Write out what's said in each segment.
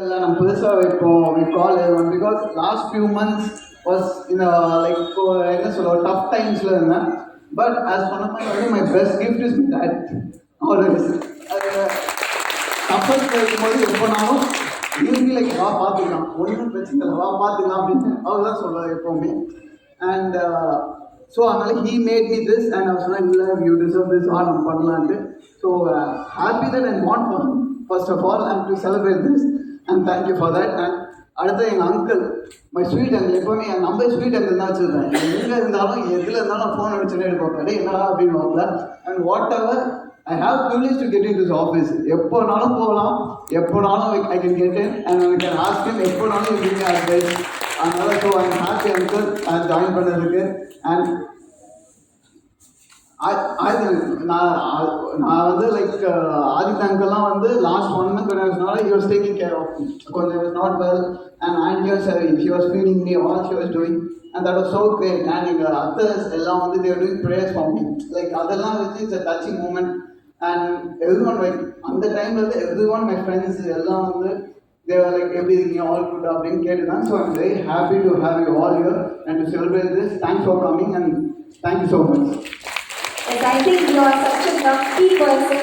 இல்லை நம்ம பெருசாக வைப்போம் we call everyone because last few months was in a like என்ன சொல்ல டஃப் டைம்ஸில் இருந்தேன். பட் as சொன்ன மாதிரி வந்து my best gift is my dad always. அது கப்பல்ஸில் இருக்கும்போது எப்போனாலும் யூஸ்லி லைக் வா பார்த்துக்கலாம், ஒன்றும் பிரச்சனை இல்லை, வா பார்த்துக்கலாம் அப்படின்னு அவர் தான் சொல்லுவார் எப்போவுமே. அண்ட் ஸோ அதனால் he made me this and I was like இல்லை you deserve this நம்ம பண்ணலான்ட்டு. So happy that I want for him first of all and to celebrate this and thank you for that. And அடுத்து எங்கள் uncle my sweet uncle, எப்போவுமே என் number sweet uncle தான் வச்சுருப்பேன். எங்கே இருந்தாலும் எதில் இருந்தாலும் ஃபோன் அடிச்சுட்டே எடுப்போம், டே என்னடா அப்படின்னு. And what ever I have privilege to get into this office. எப்போனாலும் போகலாம், எப்போனாலும் I can get in and I can ask him, எப்போனாலும் you give me advice. அதனால so I am happy uncle நான் ஜாயின் பண்ணதுக்கு. அண்ட் நான் வந்து like Aditya அங்கிள்லாம் வந்து last 1 month when I was not, he was taking care of me because I was not well and he was feeding me, all she was doing and that was so great. And எங்கள் others எல்லாம் வந்து they were doing prayers for me, like அதெல்லாம் வச்சு it's a touching moment. And everyone like அந்த டைம்ல வந்து everyone my friends எல்லாம் வந்து they were like everything all good அப்படின்னு கேட்டுதான். So I'm very happy to have you all here and to celebrate this. Thanks for coming and thank you so much. Yes, I think you are such a lucky person.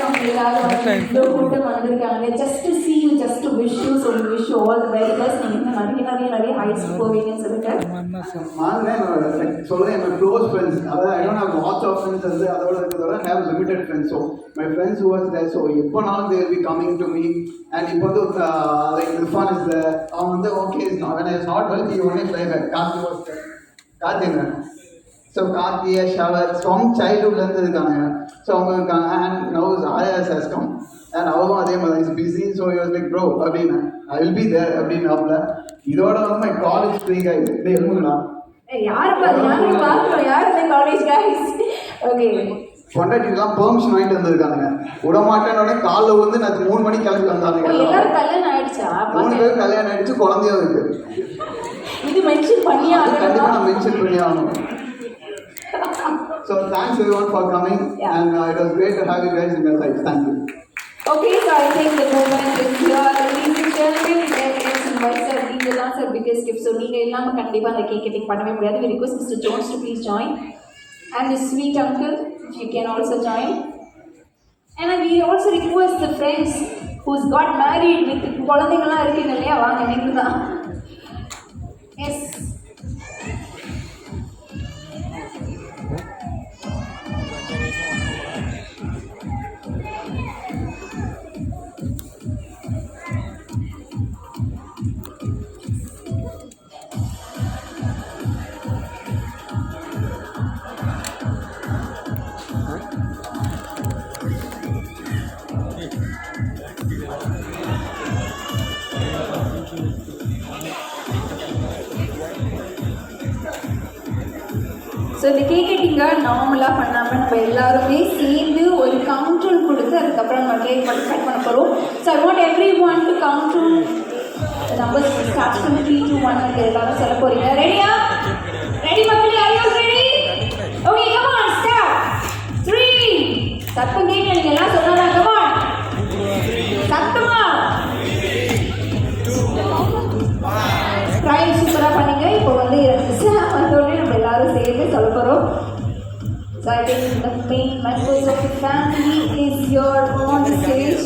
Just to see you, just to wish you, so we wish you all the very best. நிறைய heights போவீங்கன்னு சொல்லிட்டு சொல்றேன். my close friends, I don't have lots of friends, அதோட இருக்கிறதோட I have limited friends. So my friends who was there, so எப்போனாலும் they will be coming to me. And இப்போ வந்து like Irfan is there, அவன் வந்து okay is not when I was not well he only play back. Karthi was there, Karthi so கார்த்தியா shower from சைல்ட்ஹுட்லேருந்து இருக்காங்க. So அவங்க இருக்காங்க. And now Ayaz has come and அவரும் அதே மாதிரி is busy. So use like bro அப்படின்னு I will be there அப்படின்னாப்ல. இதோட வந்து மை காலேஜ் ஃப்ரீ கைஸ் இப்படி எழுதுங்களா பொண்டாட்டிலாம் பெர்மிஷன் வாங்கிட்டு வந்திருக்காங்க. விட மாட்டேன்னு காலைல வந்து நான் 3 மணிக்கு கிளம்பி வந்தாங்க. 3 பேரும் கல்யாணம் ஆயிடுச்சு, குழந்தையும் இருக்கு. கண்டிப்பாக நான் மென்ஷன் பண்ணி ஆகணும். So thanks everyone for coming. Yeah. And it was great to have you guys in your life. Thank you. Okay, so I think the moment is here. Ladies and gentlemen, let's invite sir. These are our biggest gifts. So நீங்க எல்லாமே கண்டிப்பா அந்த cake cutting பண்ணவே முடியாது. We request Mr. Jones to please join. And the sweet uncle, you can also join. And we also request the friends who's got married with குழந்தைகளா இருக்கீங்க இல்லையா, வாங்க நீங்க தான். Yes. ஸோ இந்த கேக் கட்டிங்கை நார்மலாக பண்ணாமல் நம்ம எல்லாருமே சேர்ந்து ஒரு கவுண்டர் கொடுத்து அதுக்கப்புறம் நம்ம கேக் மட்டும் கட் பண்ண போகிறோம். So I want every one to count to number start பண்ணி 3 to 1 எல்லாரும் சொல்ல போகிறீங்க. ரெடியா? ரெடி மக்களே, are you ready? Okay, come on, start. 3 சத்தம் கேட்க நீங்கள் எல்லாம் சொன்னாங்க. கம் ஆன் சத்தமா. ட்ரை சூப்பராக பண்ணீங்க. இப்போ வந்து வந்தோடனே நம்ம எல்லாரும் சேர்ந்து சொல்ல போகிறோம். So I think the main members of the family is here on stage.